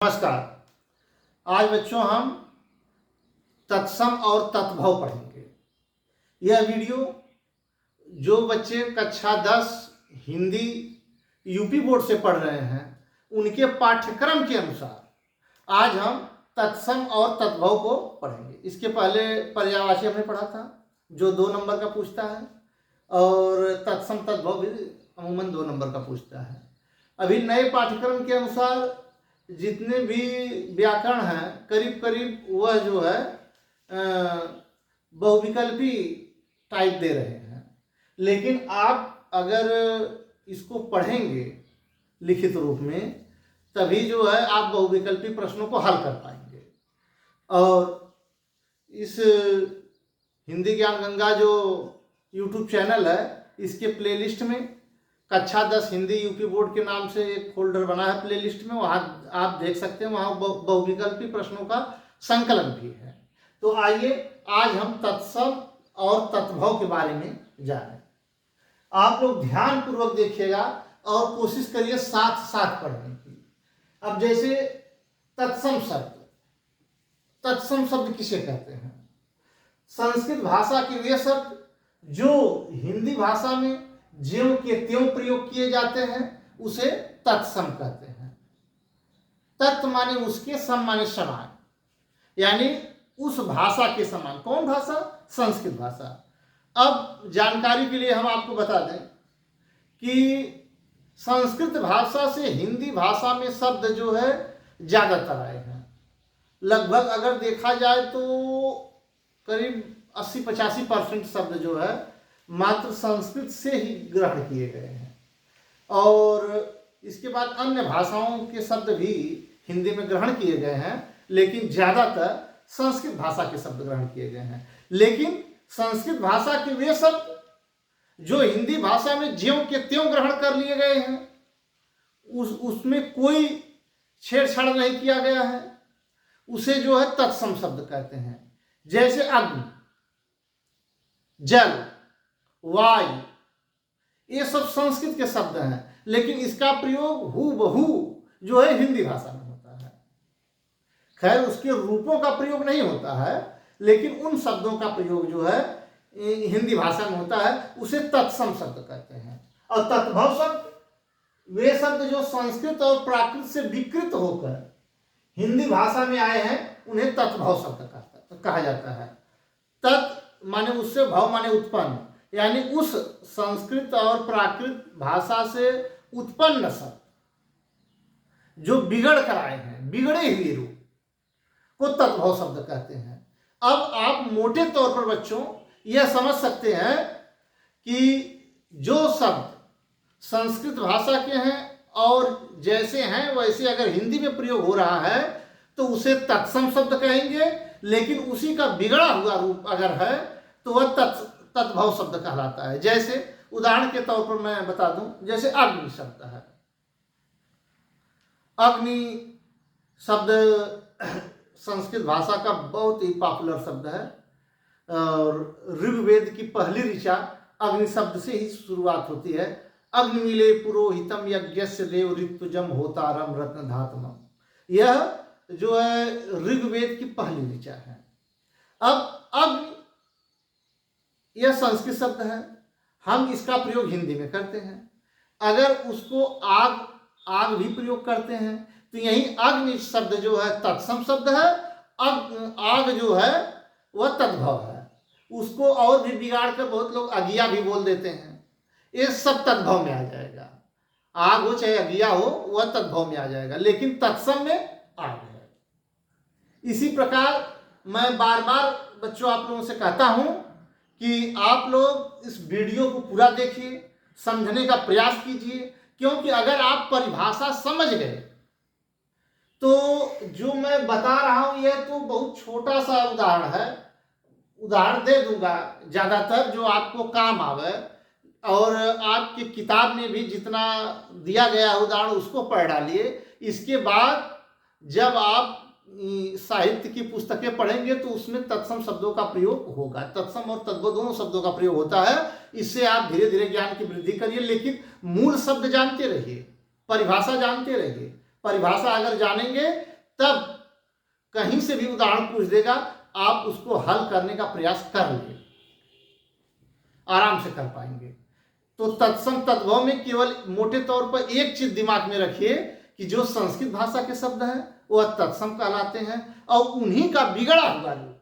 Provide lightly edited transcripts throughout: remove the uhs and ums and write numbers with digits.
नमस्कार। आज बच्चों हम तत्सम और तत्भव पढ़ेंगे। यह वीडियो जो बच्चे कक्षा 10 हिंदी यूपी बोर्ड से पढ़ रहे हैं उनके पाठ्यक्रम के अनुसार आज हम तत्सम और तत्भव को पढ़ेंगे। इसके पहले पर्यायवाची हमने पढ़ा था जो 2 नंबर का पूछता है और तत्सम तत्भव भी अमूमन 2 नंबर का पूछता है। अभी नए पाठ्यक्रम के अनुसार जितने भी व्याकरण हैं करीब करीब वह जो है बहुविकल्पी टाइप दे रहे हैं, लेकिन आप अगर इसको पढ़ेंगे लिखित रूप में तभी जो है आप बहुविकल्पी प्रश्नों को हल कर पाएंगे। और इस हिंदी ज्ञान गंगा जो यूट्यूब चैनल है इसके प्लेलिस्ट में कक्षा 10 हिंदी यूपी बोर्ड के नाम से एक फोल्डर बना है प्लेलिस्ट में, वहाँ आप देख सकते हैं। वहाँ बहुविकल्पी प्रश्नों का संकलन भी है। तो आइए आज हम तत्सम और तत्भव के बारे में जानें। आप लोग ध्यान पूर्वक देखिएगा और कोशिश करिए साथ साथ पढ़ने की। अब जैसे तत्सम शब्द किसे कहते हैं? संस्कृत भाषा के वे शब्द जो हिंदी भाषा में ज्यों के त्यों प्रयोग किए जाते हैं उसे तत्सम कहते हैं। तत् माने उसके, सम माने समान, यानी उस भाषा के समान। कौन भाषा? संस्कृत भाषा। अब जानकारी के लिए हम आपको बता दें कि संस्कृत भाषा से हिंदी भाषा में शब्द जो है ज्यादातर आए हैं। लगभग अगर देखा जाए तो करीब 80-85% शब्द जो है मात्र संस्कृत से ही ग्रहण किए गए हैं और इसके बाद अन्य भाषाओं के शब्द भी हिंदी में ग्रहण किए गए हैं, लेकिन ज़्यादातर संस्कृत भाषा के शब्द ग्रहण किए गए हैं। लेकिन संस्कृत भाषा के वे शब्द जो हिंदी भाषा में ज्यों के त्यों ग्रहण कर लिए गए हैं उसमें कोई छेड़छाड़ नहीं किया गया है, उसे जो है तत्सम शब्द कहते हैं। जैसे अग्नि, जल, वायु, ये सब संस्कृत के शब्द हैं, लेकिन इसका प्रयोग हूबहू जो है हिंदी भाषा में होता है। खैर उसके रूपों का प्रयोग नहीं होता है, लेकिन उन शब्दों का प्रयोग जो है हिंदी भाषा में होता है, उसे तत्सम शब्द कहते हैं। और तत्भव शब्द वे शब्द जो संस्कृत और प्राकृत से विकृत होकर हिंदी भाषा में आए हैं उन्हें तत्भव शब्द कहा जाता है। तत् माने उससे, भव माने उत्पन्न, यानी उस संस्कृत और प्राकृत भाषा से उत्पन्न शब्द जो बिगड़ कर आए हैं, बिगड़े हुए रूप को तत्भव शब्द कहते हैं। अब आप मोटे तौर पर बच्चों यह समझ सकते हैं कि जो शब्द संस्कृत भाषा के हैं और जैसे हैं वैसे अगर हिंदी में प्रयोग हो रहा है तो उसे तत्सम शब्द कहेंगे, लेकिन उसी का बिगड़ा हुआ रूप अगर है तो वह तत्भव शब्द कहलाता है। जैसे उदाहरण के तौर पर मैं बता दूं, जैसे अग्नि शब्द है। अग्नि शब्द संस्कृत भाषा का बहुत ही पॉपुलर शब्द है और ऋग्वेद की पहली ऋचा अग्नि शब्द से ही शुरुआत होती है। अग्निमीले पुरोहितम यज्ञस्य देव ऋतुजम होतारम रत्न धातमम, यह जो है ऋग्वेद की पहली ऋचा है। अब अग्नि यह संस्कृत शब्द है, हम इसका प्रयोग हिंदी में करते हैं। अगर उसको आग भी प्रयोग करते हैं तो यही अग्नि शब्द जो है तत्सम शब्द है। आग जो है वह तद्भव है। उसको और भी बिगाड़ कर बहुत लोग अगिया भी बोल देते हैं, ये सब तद्भव में आ जाएगा। आग हो चाहे अगिया हो वह तद्भव में आ जाएगा, लेकिन तत्सम में आग है। इसी प्रकार मैं बार बार बच्चों आप लोगों से कहता हूं कि आप लोग इस वीडियो को पूरा देखिए, समझने का प्रयास कीजिए, क्योंकि अगर आप परिभाषा समझ गए तो जो मैं बता रहा हूं यह तो बहुत छोटा सा उदाहरण है। उदाहरण दे दूंगा ज़्यादातर जो आपको काम आवे, और आपकी किताब में भी जितना दिया गया उदाहरण उसको पढ़ डालिए। इसके बाद जब आप साहित्य की पुस्तकें पढ़ेंगे तो उसमें तत्सम शब्दों का प्रयोग होगा। तत्सम और तद्भव दोनों शब्दों का प्रयोग होता है। इससे आप धीरे धीरे ज्ञान की वृद्धि करिए, लेकिन मूल शब्द जानते रहिए, परिभाषा जानते रहिए। परिभाषा अगर जानेंगे तब कहीं से भी उदाहरण पूछ देगा, आप उसको हल करने का प्रयास कर लेंगे, आराम से कर पाएंगे। तो तत्सम तद्भव में केवल मोटे तौर पर एक चीज दिमाग में रखिए कि जो संस्कृत भाषा के शब्द हैं वह तत्सम कहलाते हैं और उन्हीं का बिगड़ा हुआ रूप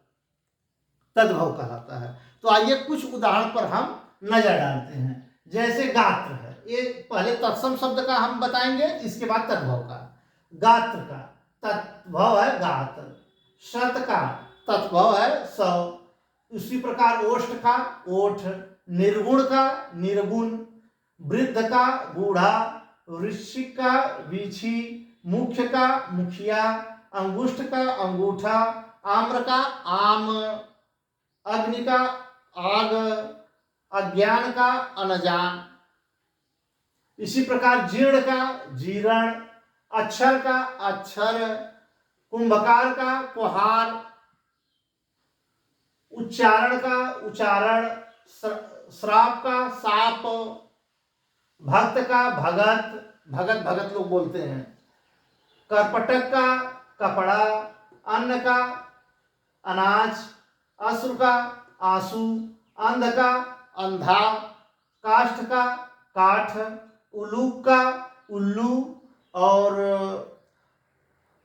तद्भव कहलाता है। तो आइए कुछ उदाहरण पर हम नजर डालते हैं। जैसे गात्र है, ये पहले तत्सम शब्द का हम बताएंगे, इसके बाद तद्भव का। गात्र का तद्भव है गात्र, शत का तद्भव है 100, उसी प्रकार ओष्ठ का ओठ, निर्गुण का निर्गुण, वृद्ध का बूढ़ा, वृश्चिक का वीछी, मुख्य का मुखिया, अंगुष्ठ का अंगूठा, आम्र का आम, अग्नि का आग, अज्ञान का अनजान। इसी प्रकार जीर्ण का जीर्ण, अक्षर का अक्षर, कुंभकार का कुहार, उच्चारण का उच्चारण, श्राप का साप, भक्त का भगत, भगत भगत लोग बोलते हैं, करपटक का कपड़ा, अन्न का अनाज, अश्रु का आंसू, अंध का अंधा, काष्ठ का काठ, उलूक का उल्लू और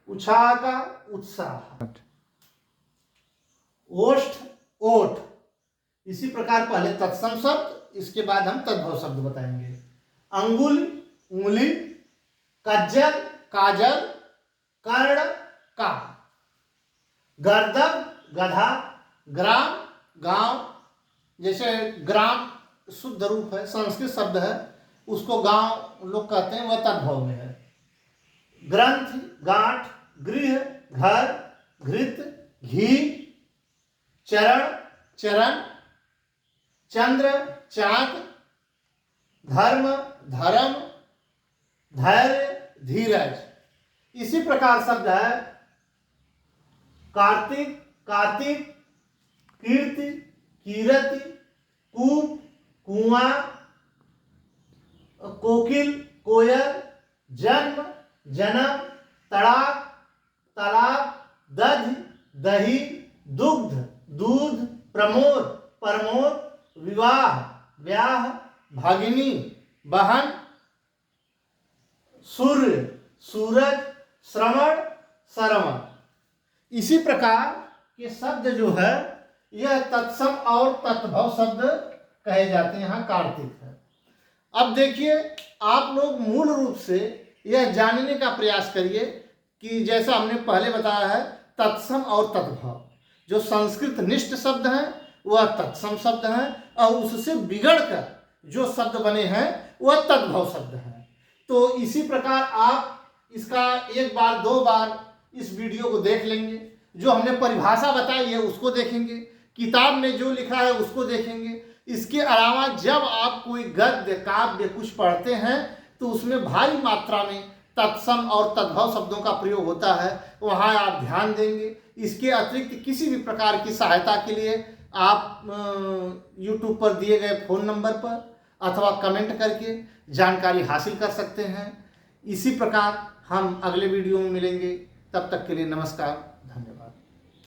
उत्साह का उत्साह। ओष्ठ ओठ। इसी प्रकार पहले तत्सम शब्द, इसके बाद हम तद्भव शब्द बताएंगे। अंगुल उंगली, कज्जल काजल, कर्ण का, गर्दभ गधा, ग्राम गांव। जैसे ग्राम शुद्ध रूप है, संस्कृत शब्द है, उसको गांव लोग कहते हैं, वह तद्भव में है। ग्रंथ गांठ, गृह घर, घृत घी, चरण चरण, चंद्र चांद, धर्म धर्म, धैर्य धीरज। इसी प्रकार शब्द है कार्तिक कार्तिक, कीर्ति कीरति, कूप कुआं, कोकिल कोयल, जन्म जन्म, तड़ाक तालाब, दधि दही, दुग्ध दूध, प्रमोद प्रमोद, विवाह ब्याह, भगिनी बहन, सूर्य सूरज, श्रवण श्रवण। इसी प्रकार के शब्द जो है यह तत्सम और तद्भव शब्द कहे जाते हैं। यहाँ कार्तिक है। अब देखिए, आप लोग मूल रूप से यह जानने का प्रयास करिए कि जैसा हमने पहले बताया है, तत्सम और तद्भव जो संस्कृत निष्ठ शब्द हैं वह तत्सम शब्द हैं और उससे बिगड़कर जो शब्द बने हैं वह तद्भव शब्द हैं। तो इसी प्रकार आप इसका एक बार दो बार इस वीडियो को देख लेंगे, जो हमने परिभाषा बताई है उसको देखेंगे, किताब में जो लिखा है उसको देखेंगे। इसके अलावा जब आप कोई गद्य काव्य कुछ पढ़ते हैं तो उसमें भारी मात्रा में तत्सम और तद्भव शब्दों का प्रयोग होता है, वहाँ आप ध्यान देंगे। इसके अतिरिक्त किसी भी प्रकार की सहायता के लिए आप YouTube पर दिए गए फ़ोन नंबर पर अथवा कमेंट करके जानकारी हासिल कर सकते हैं। इसी प्रकार हम अगले वीडियो में मिलेंगे, तब तक के लिए नमस्कार, धन्यवाद।